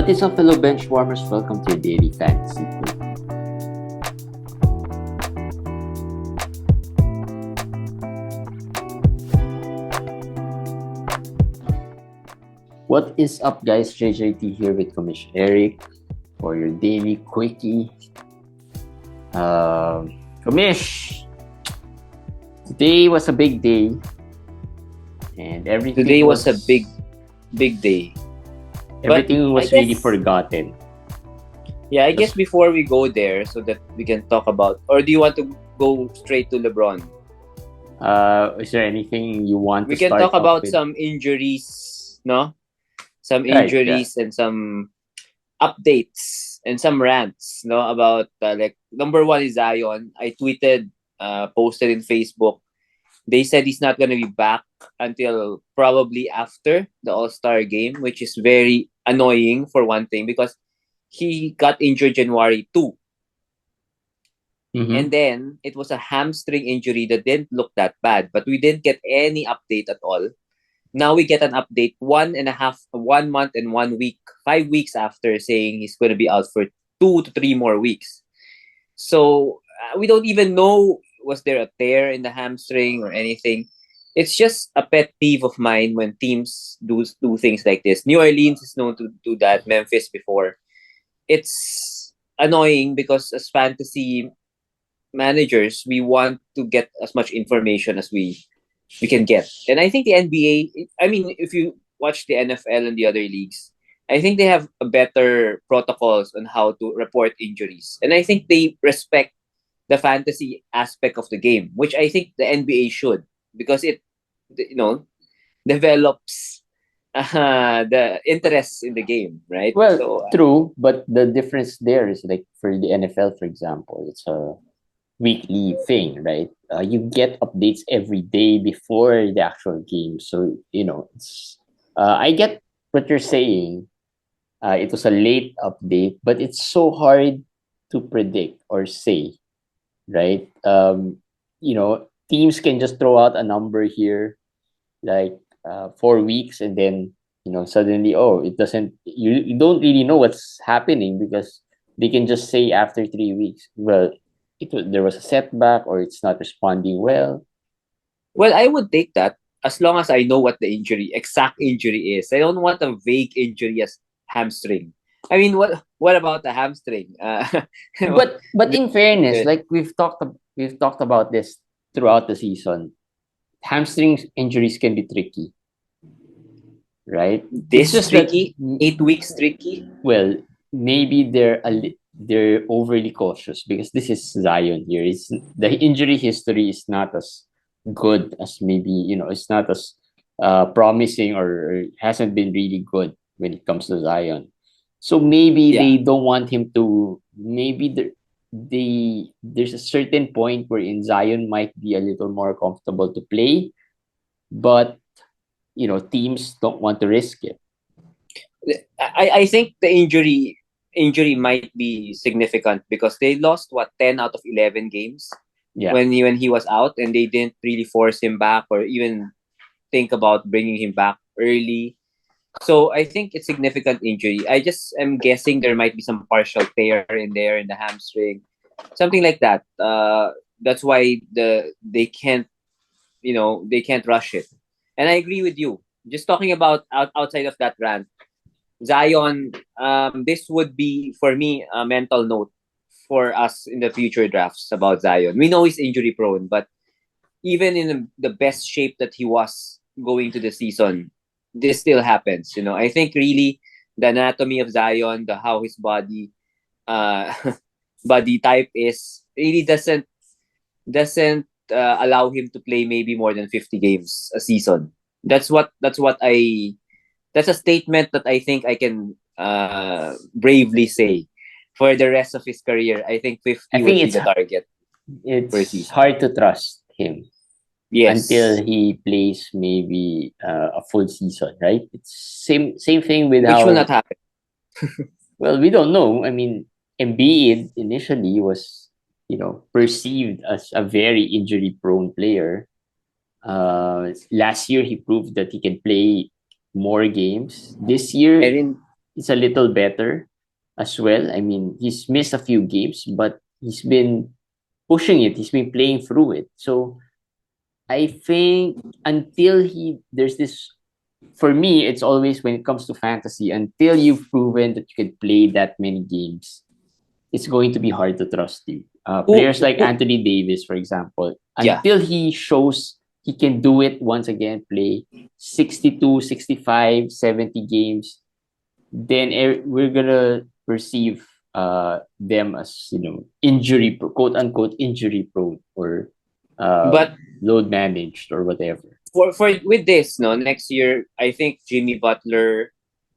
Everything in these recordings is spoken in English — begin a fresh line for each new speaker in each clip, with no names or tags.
What is up, fellow benchwarmers? Welcome to your daily fantasy food. What is up, guys? JJT here with Commish Eric for your daily quickie. Commish, today was a big day, and everything
Today was a big day.
Everything was really forgotten.
Yeah, I guess before we go there, so that we can talk about, or do you want to go straight to LeBron?
Is there anything you want
We
to
can
start
talk about
with?
some injuries, no? Some injuries and some updates and some rants, no? About like number one is Zion. I tweeted, posted in Facebook. They said he's not going to be back until probably after the All-Star game, which is very annoying for one thing because he got injured January 2. And then it was a hamstring injury that didn't look that bad, but we didn't get any update at all. Now we get an update 1 month and 1 week, 5 weeks after, saying he's going to be out for 2 to 3 more weeks. So we don't even know, was there a tear in the hamstring or anything. It's just a pet peeve of mine when teams do things like this. New Orleans is known to do that, Memphis before. It's annoying because as fantasy managers, we want to get as much information as we can get. And I think the NBA, I mean, if you watch the NFL and the other leagues, I think they have a better protocols on how to report injuries. And I think they respect the fantasy aspect of the game, which I think the NBA should, because it, develops the interest in the game, right?
Well, true, but the difference there is like for the NFL, for example, it's a weekly thing, right? You get updates every day before the actual game, so it's. I get what you're saying. It was a late update, but it's so hard to predict or say, right? Teams can just throw out a number here, like 4 weeks, and then suddenly, it doesn't. You don't really know what's happening because they can just say after 3 weeks, well, there was a setback or it's not responding well.
Well, I would take that as long as I know what the exact injury is. I don't want a vague injury as hamstring. I mean, what about the hamstring?
But in fairness, like we've talked about this throughout the season, hamstring injuries can be tricky, right?
This is tricky. 8 weeks tricky.
Well, maybe they're overly cautious because this is Zion here. The injury history is not as good as maybe it's not as promising or hasn't been really good when it comes to Zion. So maybe they don't want him to. Maybe there's a certain point wherein Zion might be a little more comfortable to play, but teams don't want to risk it.
I think the injury might be significant because they lost 10 out of 11 games when he was out, and they didn't really force him back or even think about bringing him back early. So I think it's significant injury. I just am guessing there might be some partial tear in there in the hamstring, something like that. That's why they can't rush it. And I agree with you. Just talking about outside of that rant, Zion, this would be for me a mental note for us in the future drafts about Zion. We know he's injury prone, but even in the best shape that he was going to the season, this still happens. I think really the anatomy of Zion, how his body body type is, really doesn't allow him to play maybe more than 50 games a season. That's a statement that I think I can bravely say for the rest of his career. I think 50 would be the target.
It's hard to trust him.
Yes.
Until he plays maybe a full season, right? It's same thing with
which will not happen.
Well, we don't know. I mean, Embiid initially was perceived as a very injury prone player. Last year he proved that he can play more games. This year, is a little better as well. I mean, he's missed a few games, but he's been pushing it. He's been playing through it. So I think until there's this, for me, it's always when it comes to fantasy, until you've proven that you can play that many games, it's going to be hard to trust you. Players like
Who
Anthony Davis, for example,
yeah.
until he shows he can do it once again, play 62, 65, 70 games, then we're gonna perceive them as, injury, quote unquote, injury prone, or uh,
But
load managed or whatever.
for with this, no, next year, I think Jimmy Butler,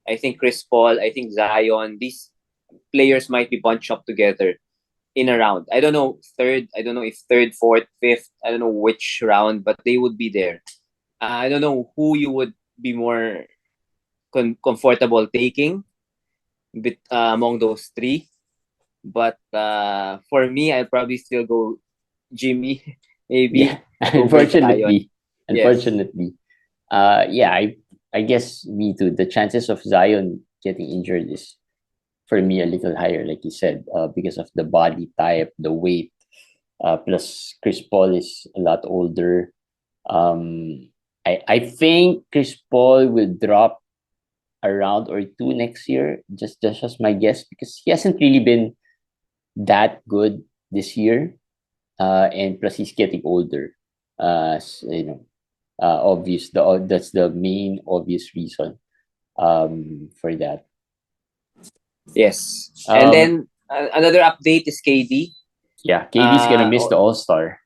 I think Chris Paul, I think Zion, these players might be bunched up together in a round. I don't know third. I don't know if third, fourth, fifth. I don't know which round, but they would be there. I don't know who you would be more comfortable taking among those three. But for me, I'd probably still go Jimmy,
Yeah,
maybe over Zion.
unfortunately,
Yes.
unfortunately, yeah, I guess me too. The chances of Zion getting injured is for me a little higher, like you said, because of the body type, the weight. Plus, Chris Paul is a lot older. I think Chris Paul will drop a round or two next year, just as my guess, because he hasn't really been that good this year. And plus he's getting older. Obvious. That's the main obvious reason for that.
Yes. And
Um,
then another update is KD.
yeah, KD's gonna
Uh,
miss the All Star.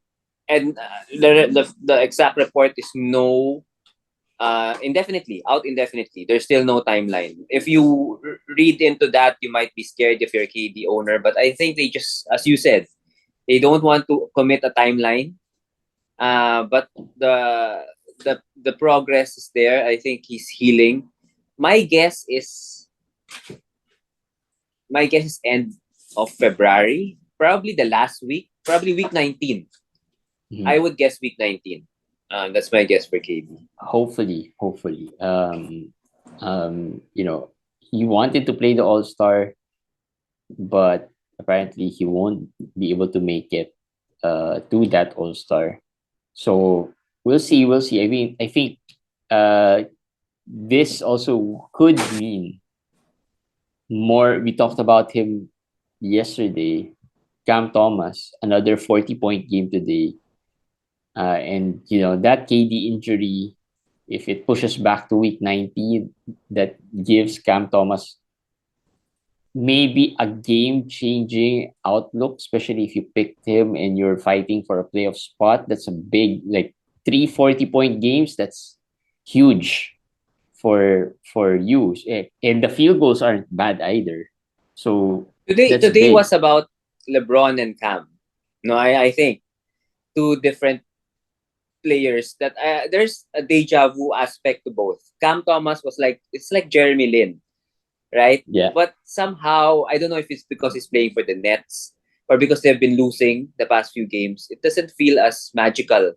and the exact report is no, indefinitely, out indefinitely. There's still no timeline. If you read into that, you might be scared if you're a KD owner. But I think they just, as you said, they don't want to commit a timeline. But the progress is there. I think he's healing. My guess is my guess is end of February, probably the last week, probably week 19.
Mhm.
I would guess week 19. That's my guess for KD.
Hopefully. He wanted to play the All Star, but apparently he won't be able to make it to that All Star. So we'll see. We'll see. I mean, I think uh, this also could mean more. We talked about him yesterday. Cam Thomas, another 40-point game today. And, that KD injury, if it pushes back to week 19, that gives Cam Thomas maybe a game changing outlook, especially if you picked him and you're fighting for a playoff spot. That's a big, like, 3 40-point games. That's huge for you. And the field goals aren't bad either. So that's
Today
big.
was about LeBron and Cam. No, I think two different players that there's a deja vu aspect to both. Cam Thomas was like, it's like Jeremy Lin, right?
Yeah.
But somehow, I don't know if it's because he's playing for the Nets or because they've been losing the past few games. It doesn't feel as magical.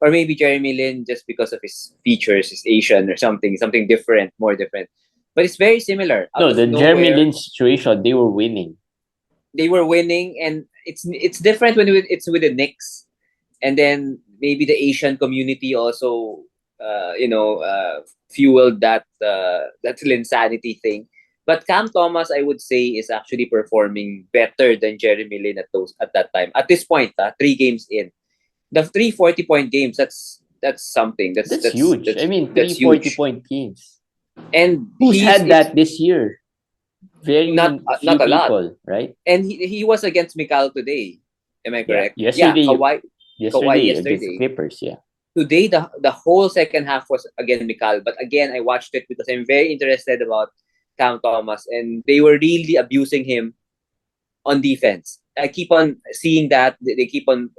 Or maybe Jeremy Lin just because of his features, is Asian or something different, more different. But it's very similar. Out
No,
of
the Jeremy
nowhere,
Lin situation, they were winning.
they were winning, and it's different when it's with the Knicks, and then maybe the Asian community also, fueled that insanity thing. But Cam Thomas, I would say, is actually performing better than Jeremy Lin at that time. At this point, 3 games in, the 3 40-point games. That's something.
That's huge. I mean, three
That's
forty
huge.
point games.
And
Who's had
it's
that this year? Very few
not a lot.
people, right?
And he was against Mikal today. Am I
Yeah.
correct? Yeah, Kawhi
Yesterday against the
yesterday.
Clippers, yeah.
Today, the whole second half was against Mikal. But again, I watched it because I'm very interested about Cam Thomas, and they were really abusing him on defense. I keep on seeing that they keep on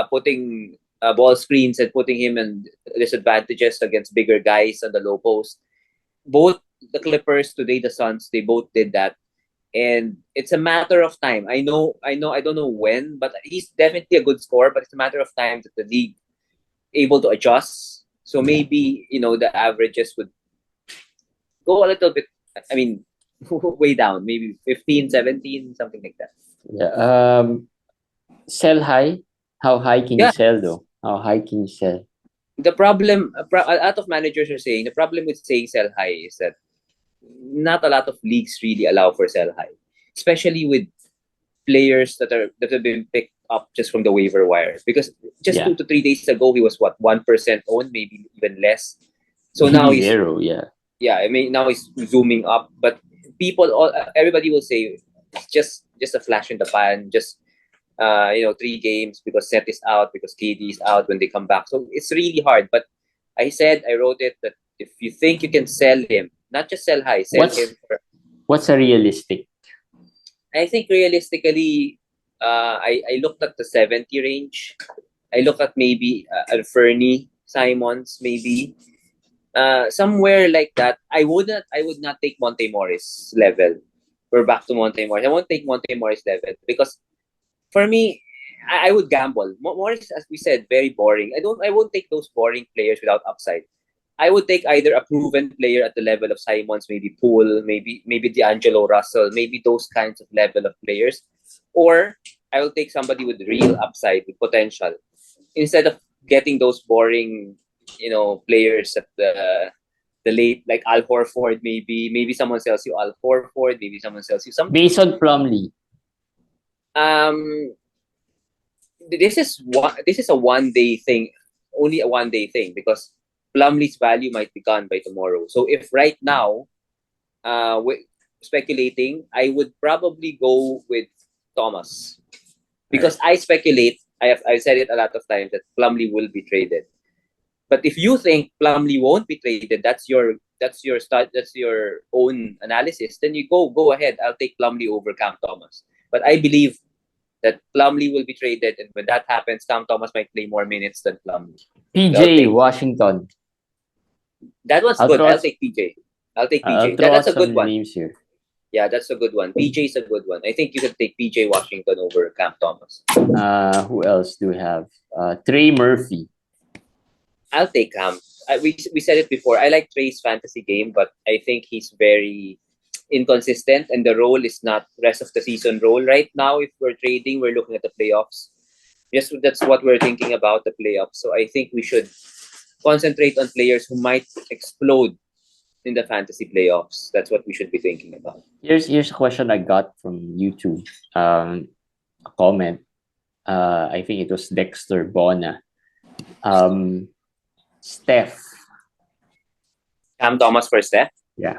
putting ball screens and putting him in disadvantages against bigger guys on the low post. Both the Clippers today, the Suns, they both did that, and it's a matter of time. I know. I don't know when, but he's definitely a good scorer. But it's a matter of time that the league able to adjust. So maybe the averages would go a little bit I mean, way down, maybe 15, 17, something like that.
Yeah. Sell high. How high can you
Yeah,
sell though? How high can you sell?
the problem, a lot of managers are saying, the problem with saying sell high is that not a lot of leagues really allow for sell high, especially with players that have been picked up just from the waiver wires. Because just
Yeah.
2 to 3 days ago, he was what 1% owned, maybe even less. So now
Maybe
he's
zero. Yeah.
yeah, I mean now he's zooming up, but everybody will say it's just a flash in the pan, just 3 games because Seth is out, because KD is out when they come back. So it's really hard. But I wrote it that if you think you can sell him, not just sell high, sell
What's
him for.
what's a realistic?
I think realistically, I looked at the 70 range. I look at maybe Fernie Simons, maybe somewhere like that. I would not take Monte Morris level. We're back to Monte Morris. I won't take Monte Morris level because for me, I would gamble. Morris, as we said, very boring. I won't take those boring players without upside. I would take either a proven player at the level of Simons, maybe Poole, maybe D'Angelo Russell, maybe those kinds of level of players, or I will take somebody with real upside, with potential, instead of getting those boring, players at the late, like Al Horford. Maybe someone sells you Al Horford. Maybe someone sells you some.
Based on Plumlee.
Um, this is a 1 day thing, only a 1 day thing, because Plumlee's value might be gone by tomorrow. So if right now, speculating, I would probably go with Thomas, because I speculate. I've said it a lot of times that Plumlee will be traded. But if you think Plumlee won't be traded, that's your own analysis. Then you go ahead. I'll take Plumlee over Cam Thomas. But I believe that Plumlee will be traded, and when that happens, Cam Thomas might play more minutes than Plumlee. So
PJ Washington.
that one's
I'll
good.
throw
I'll
out,
take PJ. I'll take
I'll
PJ.
throw out
That's a good
some
one.
names here.
Yeah, that's a good one. PJ is a good one. I think you could take PJ Washington over Cam Thomas.
Who else do we have? Trey Murphy.
I'll take Cam. We said it before. I like Trey's fantasy game, but I think he's very inconsistent, and the role is not rest of the season role. Right now, if we're trading, we're looking at the playoffs. Yes, that's what we're thinking about, the playoffs. So I think we should concentrate on players who might explode in the fantasy playoffs. That's what we should be thinking about.
Here's a question I got from YouTube. A comment. I think it was Dexter Bona. Steph.
Cam Thomas for Steph.
Yeah.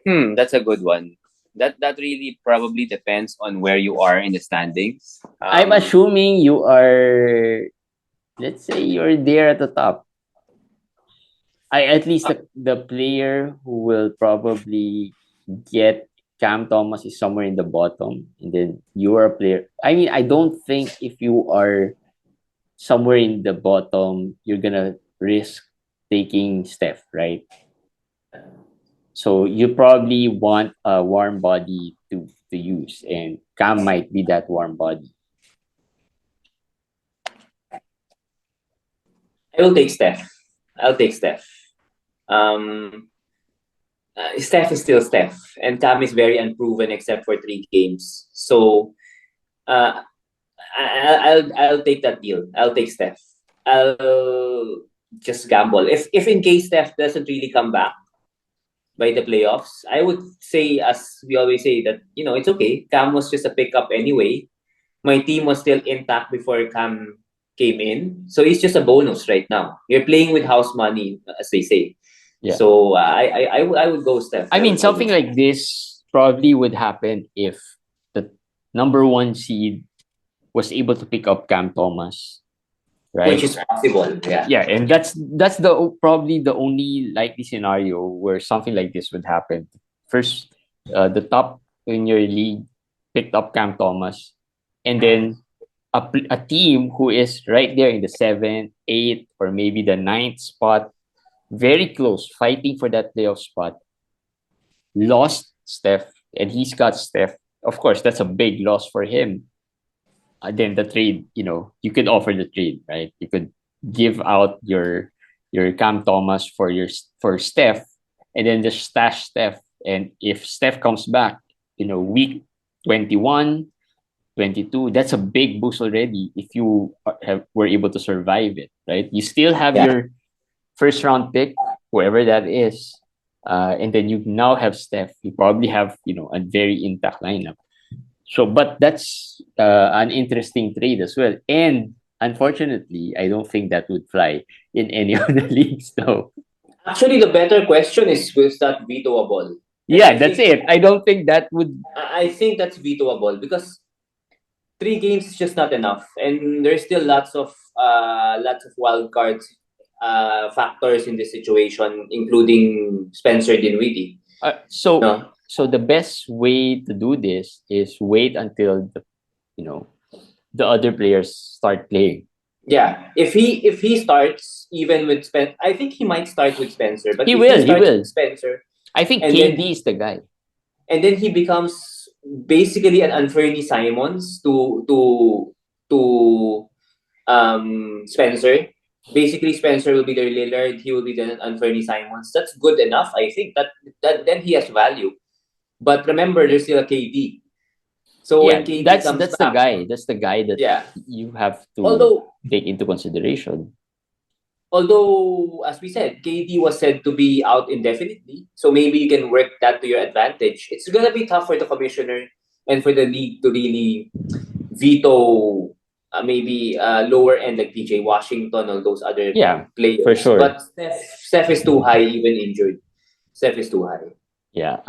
That's a good one. That really probably depends on where you are in the standings.
I'm assuming you are, let's say you're there at the top. At least the player who will probably get Cam Thomas is somewhere in the bottom, and then you are a player. I mean, I don't think if you are somewhere in the bottom, you're gonna risk taking Steph, right? So you probably want a warm body to use, and Cam might be that warm body.
I will take Steph. I'll take Steph. Steph is still Steph, and Cam is very unproven except for 3 games. So uh, I'll take that deal. I'll take Steph. I'll just gamble. If in case Steph doesn't really come back by the playoffs, I would say, as we always say, that it's okay. Cam was just a pickup anyway. My team was still intact before Cam came in, so it's just a bonus right now. You're playing with house money, as they say.
Yeah.
So I would go Steph.
I mean, something like this probably would happen if the number one seed was able to pick up Cam Thomas, right?
Which is possible. Yeah.
Yeah, and that's the probably the only likely scenario where something like this would happen. First, the top in your league picked up Cam Thomas, and then a team who is right there in the 7th, 8th, or maybe the 9th spot, very close, fighting for that playoff spot, lost Steph, and he's got Steph. Of course, that's a big loss for him. Then the trade, you could offer the trade, right? You could give out your Cam Thomas for Steph, and then just stash Steph. And if Steph comes back, week 21, 22, that's a big boost already if you were able to survive it, right? You still have
Yeah.
your first round pick, whoever that is, and then you now have Steph. You probably have a very intact lineup. So, but that's an interesting trade as well. And unfortunately, I don't think that would fly in any of the leagues, though.
Actually, the better question is, was that vetoable? And
Yeah, that's it. I don't think that would.
I think that's vetoable because 3 games is just not enough, and there's still lots of wild cards factors in this situation, including Spencer Dinwiddie.
So,
No?
so the best way to do this is wait until you know the other players start playing.
Yeah, if he starts even with Spencer, I think he might start with Spencer. But
He
if he
will. He
starts
will.
with Spencer,
I think
and
KD
then
is the guy.
he becomes basically an Anthony Simons to Spencer. Basically, Spencer will be the Lillard. He will be the Anthony Simons. That's good enough. I think that then he has value. But remember, there's still a KD. So when
Yeah,
KD
that's
comes
that's the
back,
guy. That's the guy that
yeah.
you have to
Although
take into consideration.
as we said, KD was said to be out indefinitely. So maybe you can work that to your advantage. It's gonna be tough for the commissioner and for the league to really veto maybe lower end like PJ Washington or those other
Yeah, for
players.
sure.
But Steph is too high, even injured. Steph is too high.
Yeah.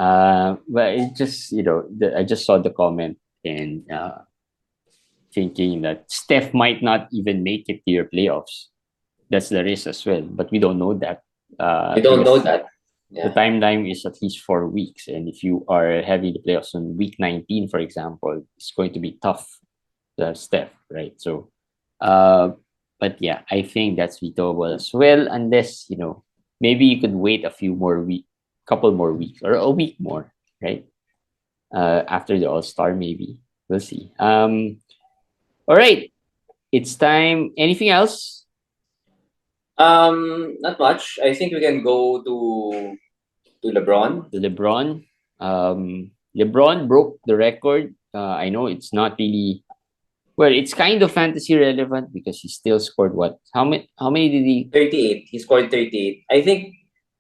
But it just I just saw the comment and thinking that Steph might not even make it to your playoffs. That's the risk as well, but we don't know that
We don't know
because
that.
the
Yeah.
timeline is at least 4 weeks, and if you are having the playoffs on week 19, for example, it's going to be tough to have Steph, right? So, uh, but yeah, I think that's beatable as well, unless maybe you could wait a few more week, couple more weeks, or a week more, right? After the All Star, maybe we'll see. All right, it's time. Anything else?
Not much. I think we can go to LeBron.
LeBron. LeBron broke the record. I know it's not really well. It's kind of fantasy relevant because he still scored what? How many did he?
38. He scored 38. I think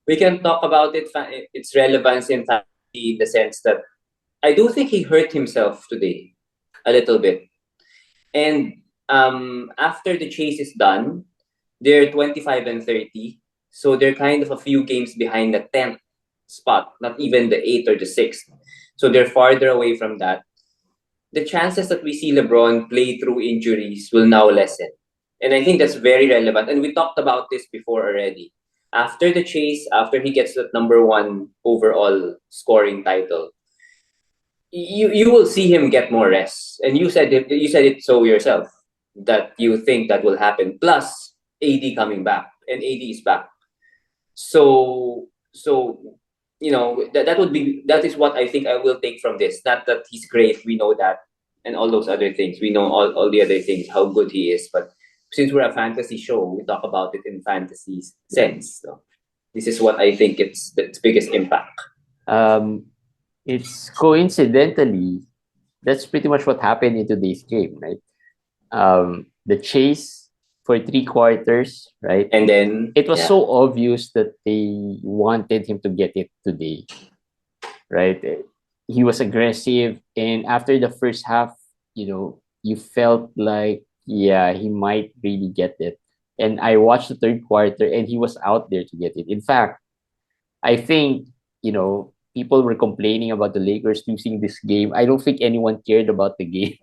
we can talk about its relevance in fantasy in the sense that I do think he hurt himself today a little bit. And after the chase is done, they're 25 and 30. So they're kind of a few games behind the 10th spot, not even the 8th or the 6th. So they're farther away from that. The chances that we see LeBron play through injuries will now lessen. And I think that's very relevant. And we talked about this before already. After the chase, after he gets that #1 overall scoring title, you will see him get more rest. And you said it so yourself that you think that will happen. Plus AD coming back, and AD is back. So that is what I think I will take from this. Not that he's great, we know that, and all those other things. We know all the other things, how good he is. But since we're a fantasy show, we talk about it in fantasy sense. So this is what I think it's the biggest impact.
Um, it's coincidentally that's pretty much what happened in today's game, right? The chase for 3 quarters, right?
And then
It was so obvious that they wanted him to get it today, right? He was aggressive, and after the first half, you felt like, yeah, he might really get it. And I watched the third quarter, and he was out there to get it. In fact, I think people were complaining about the Lakers losing this game. I don't think anyone cared about the game.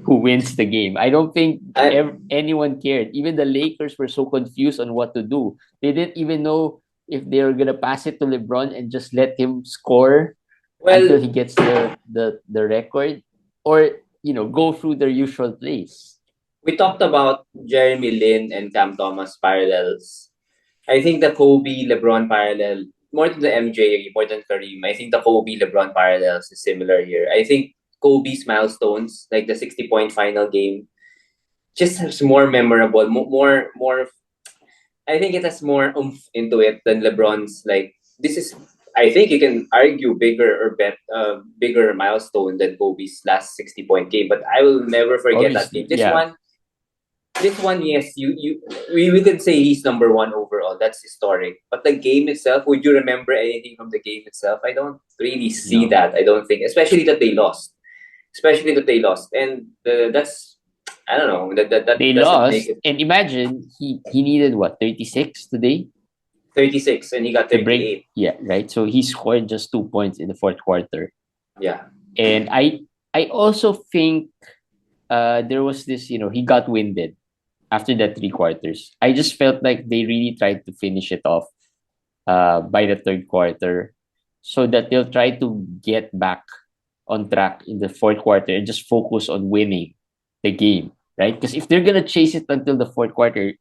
Who wins the game? I don't think
I,
anyone cared. Even the Lakers were so confused on what to do. They didn't even know if they were gonna pass it to LeBron and just let him score until
well,
he gets the record, or go through their usual plays.
we talked about Jeremy Lin and Cam Thomas parallels. I think the Kobe LeBron parallel, more than the MJ, more than Kareem, I think the Kobe LeBron parallels is similar here. I think Kobe's milestones, like the 60-point final game, just has more memorable, more. I think it has more oomph into it than LeBron's like this is, I think you can argue bigger milestone than Kobe's last 60-point game. But I will never forget that
Obviously,
game.
yeah.
This one, yes, we could say he's number one overall. That's historic. But the game itself, would you remember anything from the game itself? I don't really see
No,
that. I don't think, especially that they lost. Especially that they lost, and that's, I don't know, that
they
doesn't make
lost,
it
and imagine he needed what 36 today
36, and he got
to break.
38.
Yeah, right. So he scored just 2 points in the fourth quarter,
Yeah,
and I also think there was this, he got winded after that three quarters. I just felt like they really tried to finish it off by the third quarter, so that they'll try to get back on track in the fourth quarter and just focus on winning the game, right? Because if they're gonna chase it until the fourth quarter,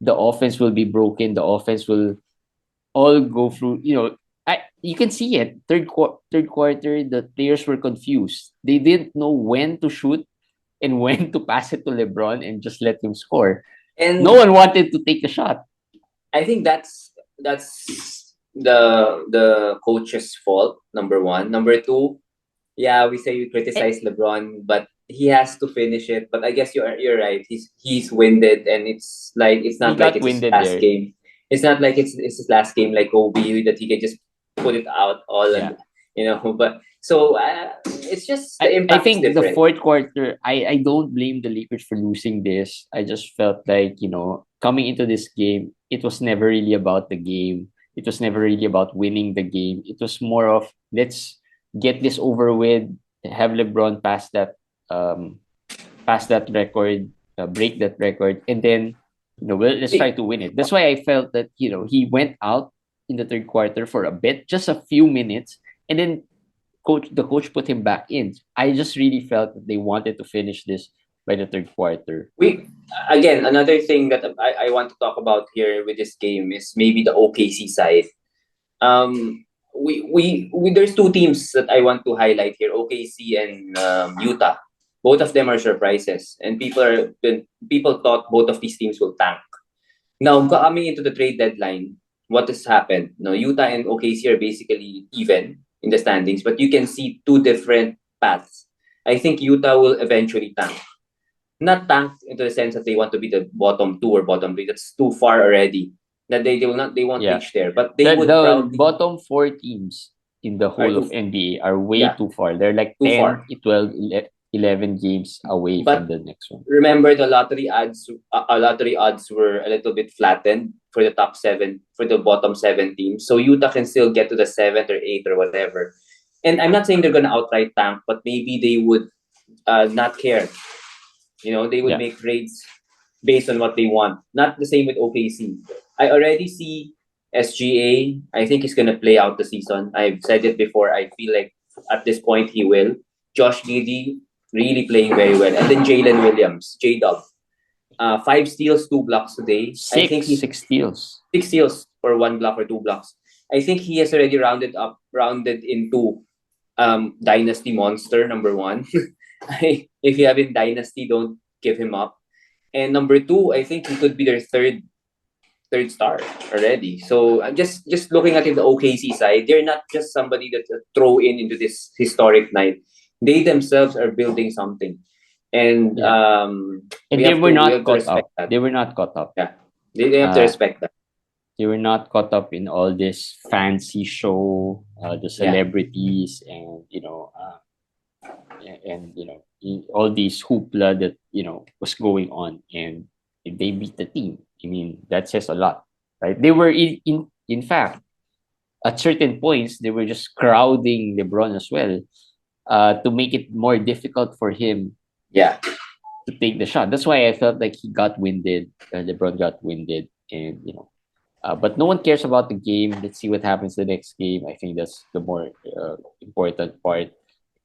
the offense will be broken. The offense will all go through. You can see it. Third quarter, the players were confused. They didn't know when to shoot and when to pass it to LeBron and just let him score. No
and
one wanted to take a shot.
I think that's the coach's fault. Number one, number two. Yeah, we say we
Eh,
criticize LeBron, but he has to finish it. But I guess you're right. He's winded, and it's
he
not like
got
it's his
winded
last
there.
game. It's not like it's his last game like Kobe that he can just put it out all,
Yeah.
and But so it's just the
I
impact is
think the
different.
fourth quarter, I don't blame the Lakers for losing this. I just felt like, coming into this game, it was never really about the game. It was never really about winning the game. It was more of, let's get this over with, have LeBron pass that record, break that record, and then, let's try to win it. That's why I felt that, he went out in the third quarter for a bit, just a few minutes, and then the coach put him back in. I just really felt that they wanted to finish this by the third quarter.
We Again, another thing that I want to talk about here with this game is maybe the OKC side. We there's two teams that I want to highlight here: OKC and Utah. Both of them are surprises, and people thought both of these teams will tank. Now coming into the trade deadline, what has happened? No, Utah and OKC are basically even in the standings, but you can see two different paths. I think Utah will eventually tank, not tank into the sense that they want to be the bottom two or bottom three. That's too far already. That they won't
Yeah.
reach there. But they would
The
probably
bottom four teams in the
are
whole of
too
NBA are way
yeah,
too far. They're like
too
10,
far.
12, 11 games away from
But
the next one.
remember the lottery odds were a little bit flattened for the top seven, for the bottom seven teams. So Utah can still get to the seventh or eighth or whatever. And I'm not saying they're gonna outright tank, but maybe they would not care. They would
Yeah.
make trades based on what they want. Not the same with OKC. I already see SGA. I think he's gonna play out the season. I've said it before. I feel like at this point he will. Josh Giddey really playing very well, and then Jalen Williams, J Dub. 5 steals, 2 blocks today. I think he's
Six steals.
6 steals for 1 block or 2 blocks. I think he has already rounded into Dynasty Monster number one. If you have in Dynasty, don't give him up. And number two, I think he could be their third star already. So I'm just looking at the OKC side. They're not just somebody that throw into this historic night. They themselves are building something, and
Yeah. And they were
we
not
have to
caught
respect
up.
that.
They were not caught up.
Yeah, they have to
Uh,
respect that.
they were not caught up in all this fancy show, the
Yeah,
celebrities, and all these hoopla that was going on, and they beat the team. I mean, that says a lot, right? They were in fact, at certain points they were just crowding LeBron as well, to make it more difficult for him
yeah.
to take the shot. That's why I felt like he got winded. LeBron got winded, and but no one cares about the game. Let's see what happens the next game. I think that's the more important part.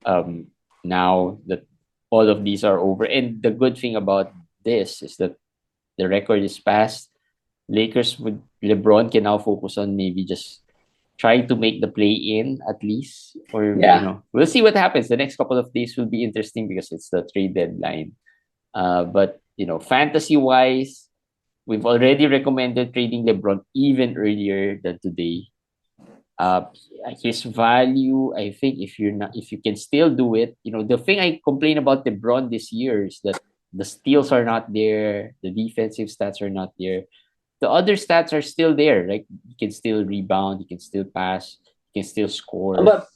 Um, Now that all of these are over, and the good thing about this is that the record is passed. Lakers with LeBron can now focus on maybe just trying to make the play in at least, or
Yeah.
we'll see what happens. The next couple of days will be interesting because it's the trade deadline. But fantasy wise, we've already recommended trading LeBron even earlier than today. Uh, his value, I think, if you can still do it, the thing I complain about LeBron this year is that the steals are not there, the defensive stats are not there. The other stats are still there. Like he can still rebound, he can still pass, he can still score.
But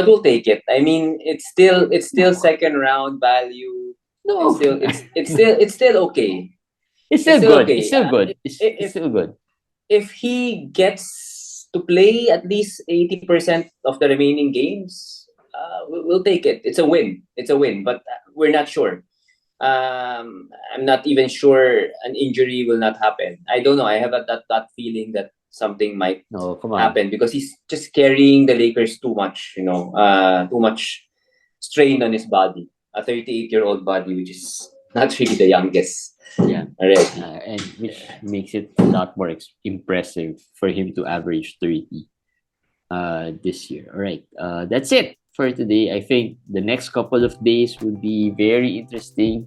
we'll take it. I mean, it's still second round value. It's
No,
still it's still okay.
it's
It's
still
still
good.
okay.
It's still good. It's
If
still good.
if he gets to play at least 80% of the remaining games, we'll take it. It's a win. It's a win, but we're not sure. I'm not even sure an injury will not happen. I don't know. I have that feeling that something might
No, come on.
happen because he's just carrying the Lakers too much. Too much strain on his body. A 38-year-old body, which is not really the youngest
Yeah.
already.
And which makes it a lot more impressive for him to average 30 this year. All right. That's it for today. I think the next couple of days would be very interesting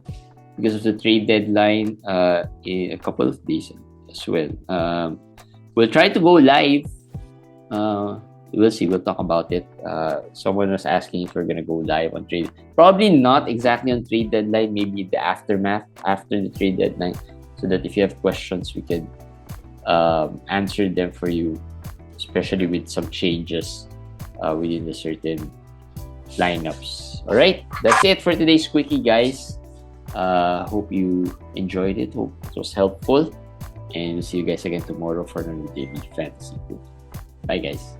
because of the trade deadline in a couple of days as well. We'll try to go live. We'll see. We'll talk about it. Someone was asking if we're gonna go live on trade. Probably not exactly on trade deadline. Maybe the aftermath after the trade deadline, so that if you have questions, we can answer them for you, especially with some changes within the certain lineups. All right, that's it for today's quickie, guys. Hope you enjoyed it. Hope it was helpful, and we'll see you guys again tomorrow for another daily fantasy. Bye, guys.